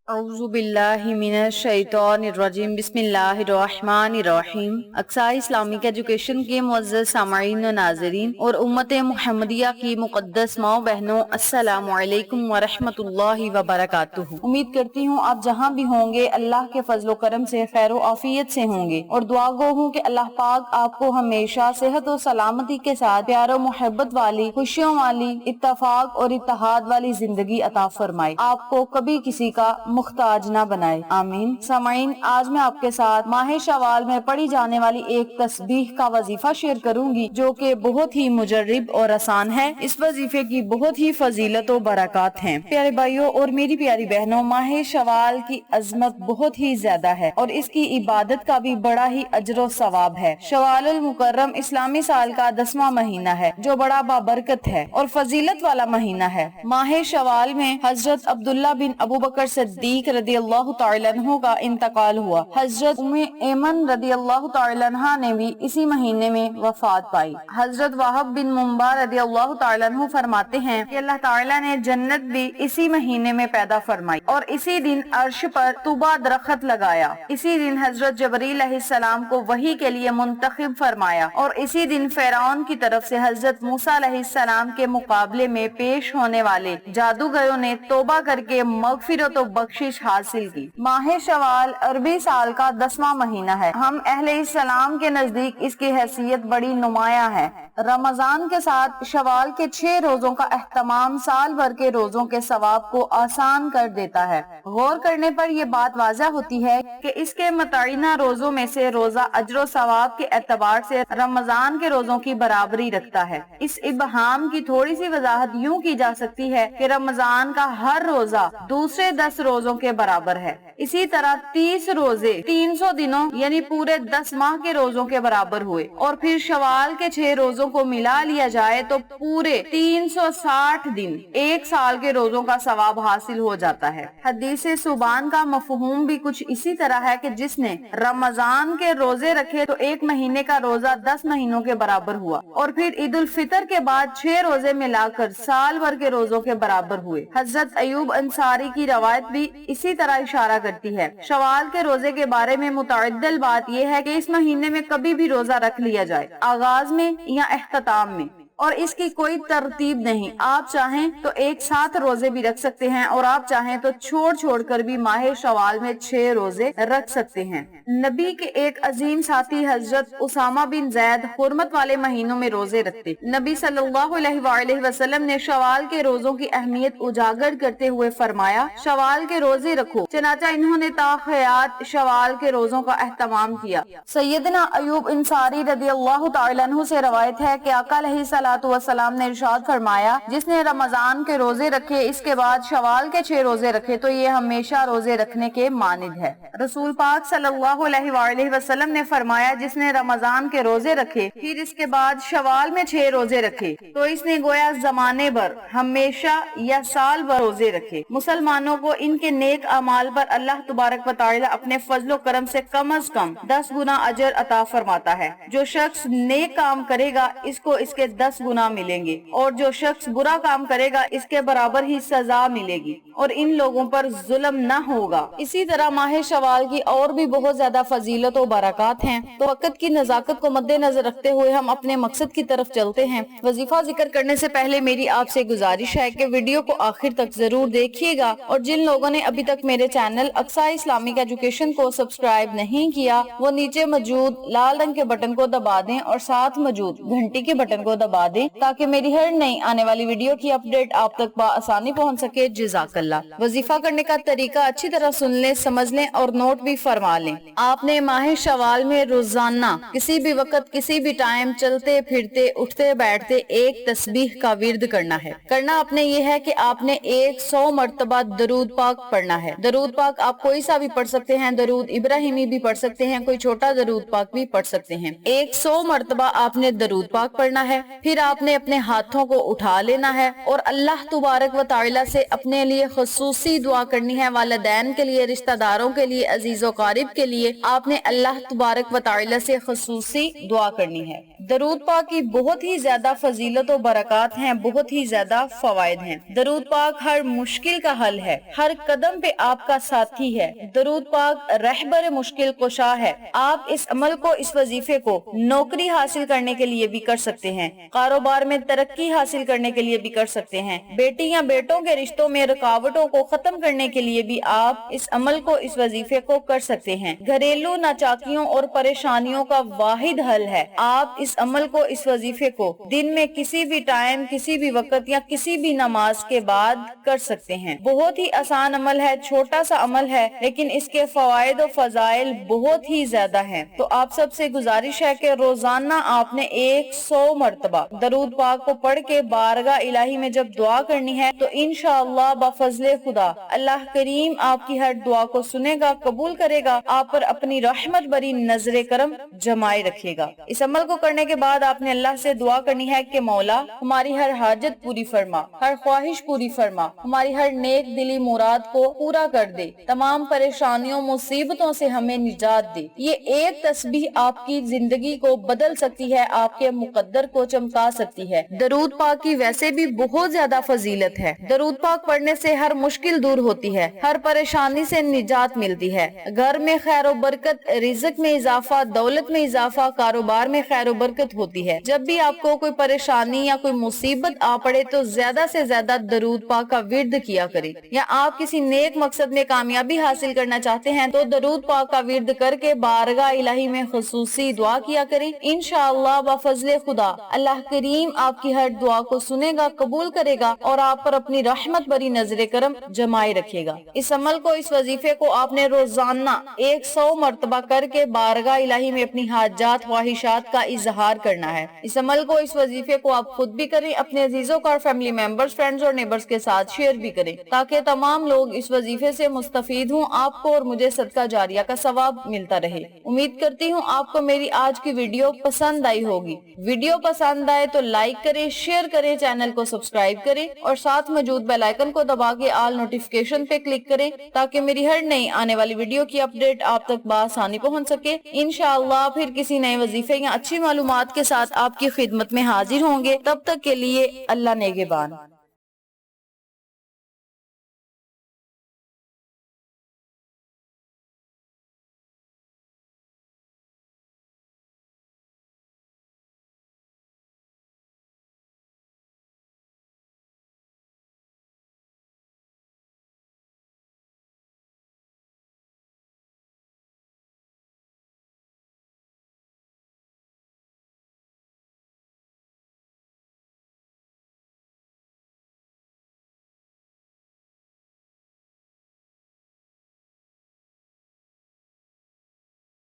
اعوذ باللہ من الشیطان الرجیم بسم اللہ الرحمن الرحیم۔ اقصی اسلامک ایجوکیشن کے معزز سامعین و ناظرین اور امت محمدیہ کی مقدس ماؤں بہنوں، السلام علیکم ورحمۃ اللہ وبرکاتہ۔ امید کرتی ہوں آپ جہاں بھی ہوں گے اللہ کے فضل و کرم سے خیر و عافیت سے ہوں گے، اور دعا گو ہوں کہ اللہ پاک آپ کو ہمیشہ صحت و سلامتی کے ساتھ پیار و محبت والی، خوشیوں والی، اتفاق اور اتحاد والی زندگی عطا فرمائے، آپ کو کبھی کسی کا محتاج نہ بنائے، آمین۔ سامعین، آج میں آپ کے ساتھ ماہ شوال میں پڑھی جانے والی ایک تسبیح کا وظیفہ شیئر کروں گی جو کہ بہت ہی مجرب اور آسان ہے۔ اس وظیفے کی بہت ہی فضیلت و برکات ہیں۔ پیارے بھائیوں اور میری پیاری بہنوں، ماہ شوال کی عظمت بہت ہی زیادہ ہے اور اس کی عبادت کا بھی بڑا ہی اجر و ثواب ہے۔ شوال المکرم اسلامی سال کا 10واں مہینہ ہے جو بڑا بابرکت ہے اور فضیلت والا مہینہ ہے۔ ماہ شوال میں حضرت عبداللہ بن ابو بکر صدیق رضی اللہ تعالی عنہ کا انتقال ہوا۔ حضرت ام ایمن رضی اللہ تعالی عنہ نے بھی اسی مہینے میں وفات پائی۔ حضرت وہب بن منبع رضی اللہ تعالی عنہ فرماتے ہیں کہ اللہ تعالی نے جنت بھی اسی مہینے میں پیدا فرمائی اور اسی دن عرش پر طوبہ درخت لگایا۔ اسی دن حضرت جبرائیل علیہ السلام کو وحی کے لیے منتخب فرمایا اور اسی دن فرعون کی طرف سے حضرت موسیٰ علیہ السلام کے مقابلے میں پیش ہونے والے جادوگروں نے توبہ کر کے مغفرت و بخشش حاصل کی۔ ماہ شوال عربی سال کا 10واں مہینہ ہے۔ ہم اہل اسلام کے نزدیک اس کی حیثیت بڑی نمایاں ہے۔ رمضان کے ساتھ شوال کے 6 روزوں کا اہتمام سال بھر کے روزوں کے ثواب کو آسان کر دیتا ہے۔ غور کرنے پر یہ بات واضح ہوتی ہے کہ اس کے متعینہ روزوں میں سے روزہ اجر و ثواب کے اعتبار سے رمضان کے روزوں کی برابری رکھتا ہے۔ اس ابہام کی تھوڑی سی وضاحت یوں کی جا سکتی ہے کہ رمضان کا ہر روزہ دوسرے 10 روزوں کے برابر ہے۔ اسی طرح 30 روزے 300 دنوں یعنی پورے 10 ماہ کے روزوں کے برابر ہوئے، اور پھر شوال کے 6 روزوں کو ملا لیا جائے تو پورے 360 دن ایک سال کے روزوں کا ثواب حاصل ہو جاتا ہے۔ حدیث سبحان کا مفہوم بھی کچھ اسی طرح ہے کہ جس نے رمضان کے روزے رکھے تو ایک مہینے کا روزہ 10 مہینوں کے برابر ہوا، اور پھر عید الفطر کے بعد 6 روزے ملا کر سال بھر کے روزوں کے برابر ہوئے۔ حضرت ایوب انصاری کی روایت بھی اسی طرح اشارہ کرتی ہے۔ شوال کے روزے کے بارے میں متعدل بات یہ ہے کہ اس مہینے میں کبھی بھی روزہ رکھ لیا جائے، آغاز میں یا اختتام میں، اور اس کی کوئی ترتیب نہیں۔ آپ چاہیں تو ایک ساتھ روزے بھی رکھ سکتے ہیں اور آپ چاہیں تو چھوڑ چھوڑ کر بھی ماہ شوال میں 6 روزے رکھ سکتے ہیں۔ نبی کے ایک عظیم ساتھی حضرت اسامہ بن زید حرمت والے مہینوں میں روزے رکھتے۔ نبی صلی اللہ علیہ وآلہ وسلم نے شوال کے روزوں کی اہمیت اجاگر کرتے ہوئے فرمایا، شوال کے روزے رکھو۔ چنانچہ انہوں نے تا حیات شوال کے روزوں کا اہتمام کیا۔ سیدنا ایوب انصاری رضی اللہ تعالی عنہ سے روایت ہے کہ آقا علیہ السلام نے ارشاد فرمایا، جس نے رمضان کے روزے رکھے اس کے بعد شوال کے 6 روزے رکھے تو یہ ہمیشہ روزے رکھنے کے مانند ہے۔ رسول پاک صلی اللہ علیہ وآلہ وسلم نے فرمایا، جس نے رمضان کے روزے رکھے پھر اس کے بعد شوال میں 6 روزے رکھے تو اس نے گویا زمانے بھر ہمیشہ یا سال بھر روزے رکھے۔ مسلمانوں کو ان کے نیک اعمال پر اللہ تبارک و تعالی اپنے فضل و کرم سے کم از کم 10 گنا اجر عطا فرماتا ہے۔ جو شخص نیک کام کرے گا اس کو اس کے 10 گنا ملیں گے، اور جو شخص برا کام کرے گا اس کے برابر ہی سزا ملے گی، اور ان لوگوں پر ظلم نہ ہوگا۔ اسی طرح ماہ شوال کی اور بھی بہت زیادہ فضیلت و برکات ہیں، تو وقت کی نزاکت کو مد نظر رکھتے ہوئے ہم اپنے مقصد کی طرف چلتے ہیں۔ وظیفہ ذکر کرنے سے پہلے میری آپ سے گزارش ہے کہ ویڈیو کو آخر تک ضرور دیکھیے گا، اور جن لوگوں نے ابھی تک میرے چینل اقصی اسلامک ایجوکیشن کو سبسکرائب نہیں کیا وہ نیچے موجود لال رنگ کے بٹن کو دبا دیں اور ساتھ موجود گھنٹی کے بٹن کو دبا دیں تاکہ میری ہر نئی آنے والی ویڈیو کی اپڈیٹ آپ تک بآسانی پہنچ سکے۔ جزاک اللہ۔ وظیفہ کرنے کا طریقہ اچھی طرح سن لیں، سمجھ لیں اور نوٹ بھی فرما لیں۔ آپ نے ماہ شوال میں روزانہ کسی بھی وقت کسی بھی ٹائم چلتے پھرتے اٹھتے بیٹھتے ایک تسبیح کا ورد کرنا ہے۔ کرنا آپ نے یہ ہے کہ آپ نے 100 مرتبہ درود پاک پڑھنا ہے۔ درود پاک آپ کوئی سا بھی پڑھ سکتے ہیں، درود ابراہیمی بھی پڑھ سکتے ہیں، کوئی چھوٹا درود پاک بھی پڑھ سکتے ہیں۔ 100 مرتبہ آپ نے درود پاک پڑھنا ہے۔ پھر پھر آپ نے اپنے ہاتھوں کو اٹھا لینا ہے اور اللہ تبارک و تعالی سے اپنے لیے خصوصی دعا کرنی ہے، والدین کے لیے، رشتہ داروں کے لیے، عزیز و قارب کے لیے آپ نے اللہ تبارک و تعالی سے خصوصی دعا کرنی ہے۔ درود پاک کی بہت ہی زیادہ فضیلت و برکات ہیں، بہت ہی زیادہ فوائد ہیں۔ درود پاک ہر مشکل کا حل ہے، ہر قدم پہ آپ کا ساتھی ہے۔ درود پاک رہبر مشکل کشا ہے۔ آپ اس عمل کو، اس وظیفے کو نوکری حاصل کرنے کے لیے بھی کر سکتے ہیں، کاروبار میں ترقی حاصل کرنے کے لیے بھی کر سکتے ہیں، بیٹی یا بیٹوں کے رشتوں میں رکاوٹوں کو ختم کرنے کے لیے بھی آپ اس عمل کو، اس وظیفے کو کر سکتے ہیں۔ گھریلو ناچاکیوں اور پریشانیوں کا واحد حل ہے۔ آپ اس عمل کو، اس وظیفے کو دن میں کسی بھی ٹائم، کسی بھی وقت یا کسی بھی نماز کے بعد کر سکتے ہیں۔ بہت ہی آسان عمل ہے، چھوٹا سا عمل ہے، لیکن اس کے فوائد و فضائل بہت ہی زیادہ ہیں۔ تو آپ سب سے گزارش ہے کہ روزانہ آپ نے 100 مرتبہ درود پاک کو پڑھ کے بارگاہ الہی میں جب دعا کرنی ہے تو انشاءاللہ بفضل خدا اللہ کریم آپ کی ہر دعا کو سنے گا، قبول کرے گا، آپ پر اپنی رحمت بری نظر کرم جمائے رکھے گا۔ اس عمل کو کرنے کے بعد آپ نے اللہ سے دعا کرنی ہے کہ مولا ہماری ہر حاجت پوری فرما، ہر خواہش پوری فرما، ہماری ہر نیک دلی مراد کو پورا کر دے، تمام پریشانیوں مصیبتوں سے ہمیں نجات دے۔ یہ ایک تسبیح آپ کی زندگی کو بدل سکتی ہے، آپ کے مقدر کو چمکا سکتی ہے۔ درود پاک کی ویسے بھی بہت زیادہ فضیلت ہے۔ درود پاک پڑھنے سے ہر مشکل دور ہوتی ہے، ہر پریشانی سے نجات ملتی ہے، گھر میں خیر و برکت، رزق میں اضافہ، دولت میں اضافہ، کاروبار میں خیر و برکت ہوتی ہے۔ جب بھی آپ کو کوئی پریشانی یا کوئی مصیبت آ پڑے تو زیادہ سے زیادہ درود پاک کا ورد کیا کریں، یا آپ کسی نیک مقصد میں کامیابی حاصل کرنا چاہتے ہیں تو درود پاک کا ورد کر کے بارگاہ الہی میں خصوصی دعا کیا کریں۔ انشاءاللہ بفضل خدا اللہ کریم آپ کی ہر دعا کو سنے گا، قبول کرے گا اور آپ پر اپنی رحمت بری نظر کرم جمائے رکھے گا۔ اس عمل کو، اس وظیفے کو آپ نے روزانہ 100 مرتبہ کر کے بارگاہ الہی میں اپنی حاجات، خواہشات کا اظہار کرنا ہے۔ اس عمل کو، اس وظیفے کو آپ خود بھی کریں، اپنے عزیزوں کا اور فیملی ممبرز، فرینڈز اور نیبرز کے ساتھ شیئر بھی کریں تاکہ تمام لوگ اس وظیفے سے مستفید ہوں، آپ کو اور مجھے صدقہ جاریہ کا ثواب ملتا رہے۔ امید کرتی ہوں آپ کو میری آج کی ویڈیو پسند آئی ہوگی۔ ویڈیو پسند آئے تو لائک کریں، شیئر کریں، چینل کو سبسکرائب کریں اور ساتھ موجود بیل آئیکن کو دبا کے آل نوٹیفیکیشن پہ کلک کریں تاکہ میری ہر نئی آنے والی ویڈیو کی اپڈیٹ آپ تک بآسانی پہنچ سکے۔ انشاءاللہ پھر کسی نئے وظیفے یا اچھی معلومات کے ساتھ آپ کی خدمت میں حاضر ہوں گے۔ تب تک کے لیے اللہ نگہبان۔